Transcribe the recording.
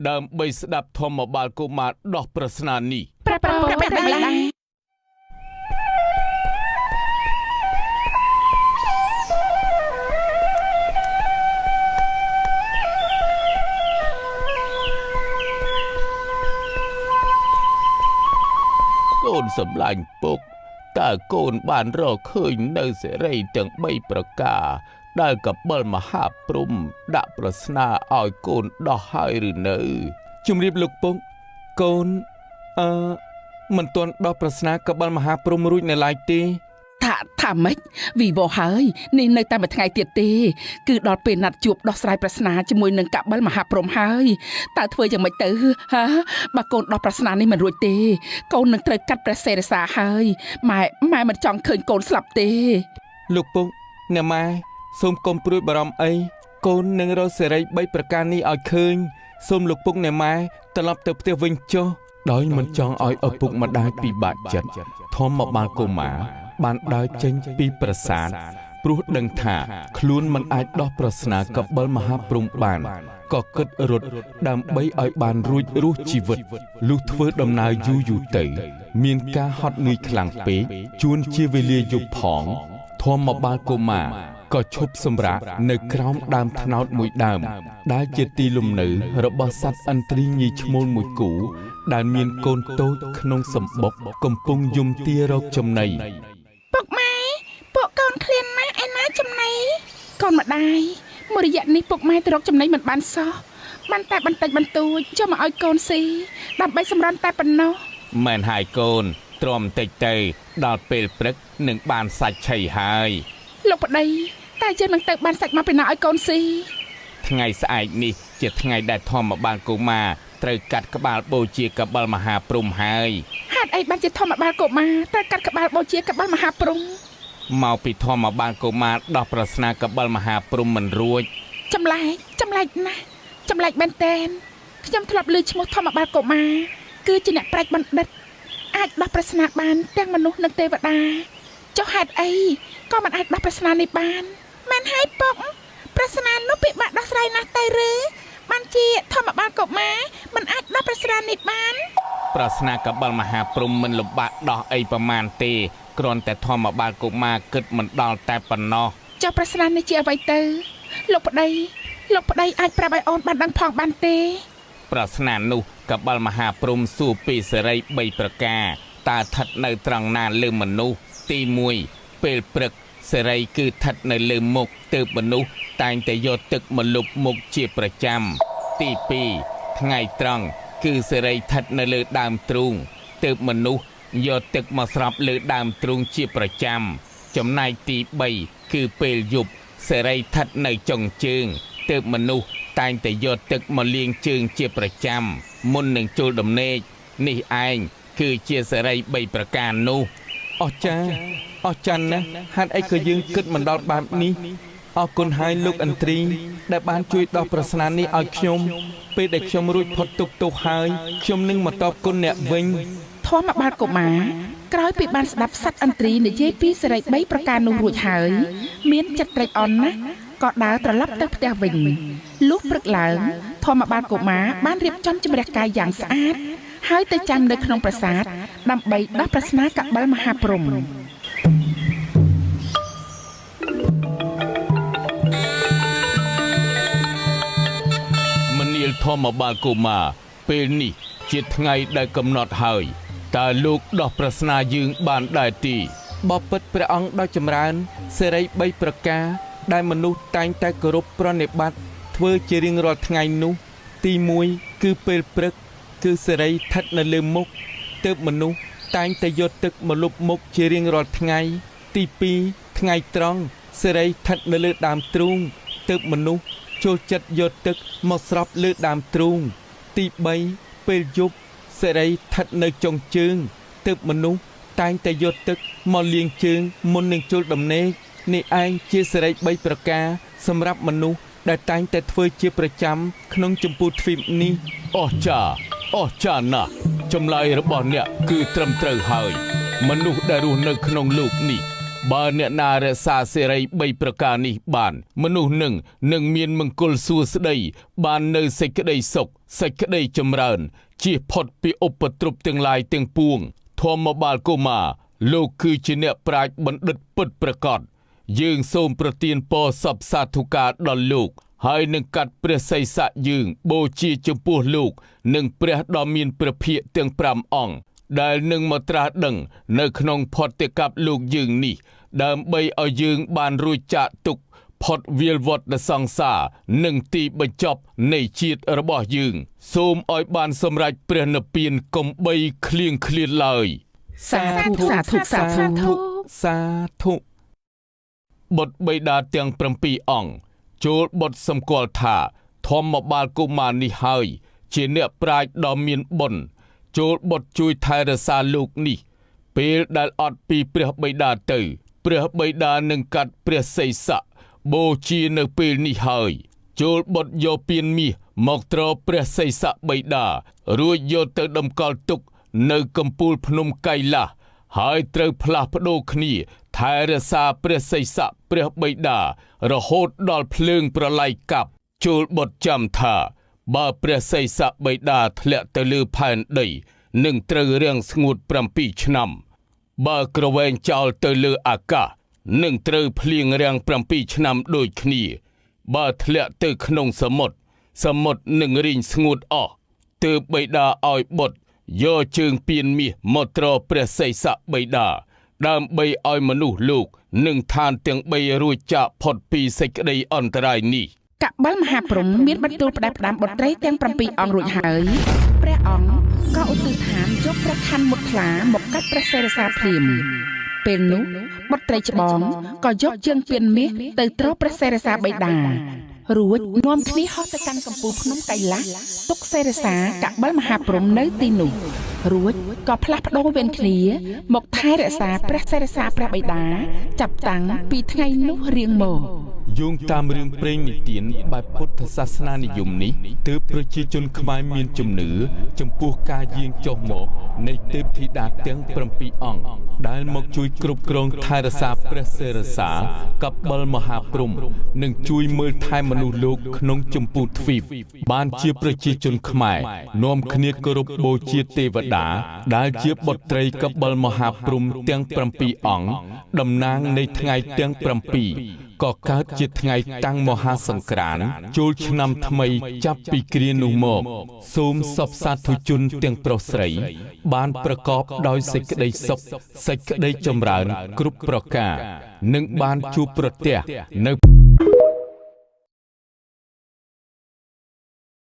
ដើម្បីស្ដាប់ធម្មបាលកុមារដោះប្រស្នានេះប្រាប់ដែរកូនសម្លាញ់ពុកតើកូនបានរកឃើញនៅសេរីទាំង3ប្រការដែលកបិលមហាព្រំដាក់ប្រស្នាឲ្យកូនដោះហើយឬនៅជំរាបលោកពុកកូនមិនទាន់ដោះប្រស្នាកបិលមហាព្រំរួចនៅឡើយទេថាម៉េចវីវហើយនេះនៅតែមួយថ្ងៃទៀតទេគឺដល់ពេលណាត់ជួបដោះស្រាយប្រស្នាជាមួយនឹងកបិលមហាព្រំហើយតើធ្វើយ៉ាងម៉េចទៅបើកូនដោះប្រស្នានេះមិនរួចទេកូននឹងត្រូវកាត់ព្រះសេរសាហើយម៉ែមិនចង់ឃើញកូនស្លាប់ទេលោកពុកអ្នកម៉ែសូមកុំព្រួយបារម្ភអីកូននឹងរកសេរី3ប្រការនេះឲ្យឃើញសូមលោកពុកអ្នកម៉ែត្រឡប់ទៅផ្ទះវិញចុះដោយមិនចង់ឲ្យឪពុកម្ដាយពិបាកចិត្តធម្មបាលកុមារបានដើរចេញពីប្រាសាទព្រោះដឹងថាខ្លួនមិនអាចដោះប្រស្នាកបិលមហាព្រំបានក៏គិតរត់ដើម្បីឲ្យបានរួចរស់ជីវិតលុះធ្វើដំណើរយូរទៅមានការហត់នឿយខ្លាំងពេកជួនជាវេលាយប់ផងធម្មបាលកុមារក៏ឈប់សម្រាកនៅក្រោមដើមត្នោតមួយដើមដែលជាទីលំនៅរបស់សត្វឥន្ទ្រីញីឈ្មោលមួយគូដែលមានកូនតូចក្នុងសម្បុកកំពុងយំទារកចំណីពុកម៉ែពួកកូនឃ្លានណាស់ឯណាចំណីកូនម្ដាយមួយរយៈនេះពុកម៉ែទៅរកចំណីមិនបានសោះបានតែបន្តិចបន្តួចចុះមកឲ្យកូនស៊ីដើម្បីសម្រានតែប៉ុណ្ណោះមែនហើយកូនទ្រាំតិចទៅដល់ពេលព្រឹកនឹងបានសាច់ឆីហើយលោកប្តីតែយើងនឹងទៅបានសាច់មកពីណាឲ្យកូនស៊ីថ្ងៃស្អែកនេះជាថ្ងៃដែលធម្មបាលកុមារត្រូវកាត់ក្បាលបូជាកបិលមហាព្រំហើយហេតុអីបានជាធម្មបាលកុមារត្រូវកាត់ក្បាលបូជាកបិលមហាព្រំមកពីធម្មបាលកុមារដោះប្រស្នាកបិលមហាព្រំមិនរួចចម្លែកណាស់ចម្លែកមែនតែនខ្ញុំធ្លាប់ឮឈ្មោះធម្មបាលកុមារគឺជាអ្នកប្រាជ្ញបណ្ឌិតអាចដោះប្រស្នាបានទាំងមនុស្សនិងទេវតាចុះហេតុអីក៏មិនអាចដោះប្រស្នានេះបានមែនហើយពុកប្រស្នានោះពិបាកដោះស្រាយណាស់ទៅឬបានជាធម្មបាលកុមារមិនអាចដោះប្រស្នានេះបានប្រស្នាកបិលមហាព្រំមិនលំបាកដោះអីប្រមាណទេគ្រាន់តែធម្មបាលកុមារគិតមិនដល់តែប៉ុណ្ណោះចុះប្រស្នានេះជាអ្វីទៅលោកប្តីអាចប្រាប់ឲ្យអូនបានដឹងផងបានទេប្រស្នានោះកបិលមហាព្រំសួរពីសេរី3ប្រការតើស្ថិតនៅត្រង់ណាលើមនុស្សទី1ពេលព្រឹកសេរីគឺស្ថិតនៅលើមុខទើបមនុស្សតែងតែយកទឹកមកលុបមុខជាប្រចាំទី2ថ្ងៃត្រង់គឺសេរីស្ថិតនៅលើដើមទ្រូងទើបមនុស្សយកទឹកមកស្រាប់លើដើមទ្រូងជាប្រចាំចំណែកទី3គឺពេលយប់សេរីស្ថិតនៅចុងជើងទើបមនុស្សតែងតែយកទឹកមកលាងជើងជាប្រចាំមុននឹងចូលដំណេកនេះឯងគឺជាសេរី3ប្រការនោះអស្ចារ្យណាស់ហេតុអីក៏យើងគិតមិនដល់បែបនេះអរគុណហើយលោកឥន្ទ្រីដែលបានជួយដោះប្រស្នានេះឲ្យខ្ញុំពេលដែលខ្ញុំរួចផុតទុក្ខទោសហើយខ្ញុំនឹងមកតបគុណអ្នកវិញធម្មបាលកុមារក្រោយពីបានស្ដាប់សត្វឥន្ទ្រីនិយាយពីសេរី3ប្រការនោះរួចហើយមានចិត្តត្រេកអរណាស់ក៏ដើរត្រឡប់ទៅផ្ទះវិញលុះព្រឹកឡើងធម្មបាលកុមារបានរៀបចំជម្រះកាយយ៉ាងស្អាតហើយទៅចាំនៅក្នុងប្រាសាទដើម្បីដោះប្រស្នាកបិលមហាព្រំមនាលធម្មបាលកុមារពេលនេះជាថ្ងៃដែលកំណត់ហើយតើលោកដោះប្រស្នាយើងបានដែរទីបបិទ្ធព្រះអង្គដ៏ចម្រើនសេរី3ប្រការដែលមនុស្សតែងតែគោរពប្រណិប័តធ្វើជារៀងរាល់ថ្ងៃនោះទី1គឺពេលព្រឹកគឺសេរីស្ថិតនៅលើមុខទើបមនុស្សតែងតែយកទឹកមកលុបមុខជារៀងរាល់ថ្ងៃទី2ថ្ងៃត្រង់សេរីស្ថិតនៅលើដើមទ្រូងទើបមនុស្សចូលចិត្តយកទឹកមកស្រុបលើដើមទ្រូងទី3ពេលយប់សេរីស្ថិតនៅចុងជើងទើបមនុស្សតែងតែយកទឹកមកលាងជើងមុននឹងចូលដំណេកនេះឯងជាសេរី3ប្រការសម្រាប់មនុស្សដែលតែងតែធ្វើជាប្រចាំក្នុងចម្ពោះទ្វីបនេះអស្ចារ្យណាស់ចម្លើយរបស់អ្នកគឺត្រឹមត្រូវហើយមនុស្សដែលរស់នៅក្នុងលោកនេះ បើអ្នកណារក្សាសេរី3ប្រការនេះបានមនុស្សនឹងមានមង្គលសួស្តីបាននៅសេចក្តីសុខសេចក្តីចម្រើនជៀសផុតពីឧបទ្រពទាំងឡាយទាំងពួងធម្មបាលកុមារលោកគឺជាអ្នកប្រាជ្ញបណ្ឌិតពិតប្រាកដយើងសូមប្រទានពរសពសាធុការដល់លោកហើយនឹងកាត់ព្រះសីស័កយើងបូជាចំពោះលោកនិងព្រះដ៏មានព្រះភិក្ខទាំង5អង្គដែលនឹងមកត្រាស់ដឹងនៅក្នុងផុតកັບលោកយើងនេះដើម្បីឲ្យយើងបានរួចចាកទុក្ខផុតវាលវត្តសង្សារនិងទីបញ្ចប់នៃជាតិរបស់យើងសូមឲ្យបានសម្រេចព្រះនិព្វានកុំបីឃ្លៀងឃ្លាតឡើយសាធុសាធុបុត្របិតាទាំង7អង្គចូលបុត្រសម្គាល់ថាធម្មបាលកុមារនេះហើយជាអ្នកប្រាជ្ញដ៏មានបុណ្យចូលបុត្រជួយថែរក្សាលោកនេះពេលដែលអត់ពីព្រះបិតាទៅព្រះបិតានឹងកាត់ព្រះសីស័កបូជានៅពេលនេះហើយចូលបុត្រយកពានមាសមកទ្រព្រះសីស័កបិតារួចយកទៅតម្កល់ទុកនៅកំពូលភ្នំកៃឡាសហើយត្រូវផ្លាស់ប្ដូរគ្នាថែរក្សាព្រះសីស័កព្រះបិតារហូតដល់ភ្លើងប្រឡ័យកាប់ចូលបុត្រចាំថាបើព្រះសីស័កបិតាធ្លាក់ទៅលើផែនដីនឹងត្រូវរាំងស្ងួត7ឆ្នាំបើក្រវែងចោលទៅលើអាកាសនឹងត្រូវភ្លៀងរាំង7ឆ្នាំដូចគ្នាបើធ្លាក់ទៅក្នុងសមុទ្រនឹងរីងស្ងួតអស់ទើបបិតាឲ្យបុត្រយកជើងពានមាសមកទ្រព្រះសីស័កបិតាដើម្បីឲ្យមនុស្សលោកនិងឋានទាំង3រួចចាកផុតពីសេចក្តីអន្តរាយនេះកបិលមហាព្រហ្មមានបន្ទូលផ្ដាច់ផ្ដាំបុត្រីទាំង7អង្គរួចហើយព្រះអង្គក៏ឧទ្ទិសឋានយកព្រះខ័នមុតថ្លាមកកាត់ព្រះសិរសាភ្លាមពេលនោះបុត្រីច្បងក៏យកជើងពានមាសទៅទ្រព្រះសិរសាបិតារួចនាំគ្នាហោះទៅកាន់កំពូលភ្នំកៃឡាសទុកសិរសាកបិលមហាព្រហ្មនៅទីនោះរួចក៏ផ្លាស់ប្ដូរវេនគ្នាមកថែរក្សាព្រះសិរសាព្រះបិតាចាប់តាំងពីថ្ងៃនោះរៀងមកយោងតាមរឿងព្រេងនិទានបែបពុទ្ធសាសនានិយមនេះទើបប្រជាជនខ្មែរមានជំនឿចំពោះការយាងចុះមកនៃទេពធីតាទាំង7អង្គដែលមកជួយគ្រប់គ្រងថែរក្សាព្រះសិរសាកបិលមហាព្រហ្មនិងជួយមើលថែមនុស្សលោកក្នុងចម្ពោះទ្វីបបានជាប្រជាជនខ្មែរនាំគ្នាគោរពបូជាទេវតាដែលជាបុត្រីកបិលមហាព្រហ្មទាំង7អង្គតំណាងនៃថ្ងៃទាំង7ក៏កើតជាថ្ងៃតាំងមហាសង្ក្រាន្តចូលឆ្នាំថ្មីចាប់ពីគ្រានោះមកសូមសពសាធុជនទាំងប្រុសស្រីបានប្រកបដោយសេចក្តីសុខសេចក្តីចម្រើនគ្រប់ប្រការនិងបានជួបប្រទះនៅ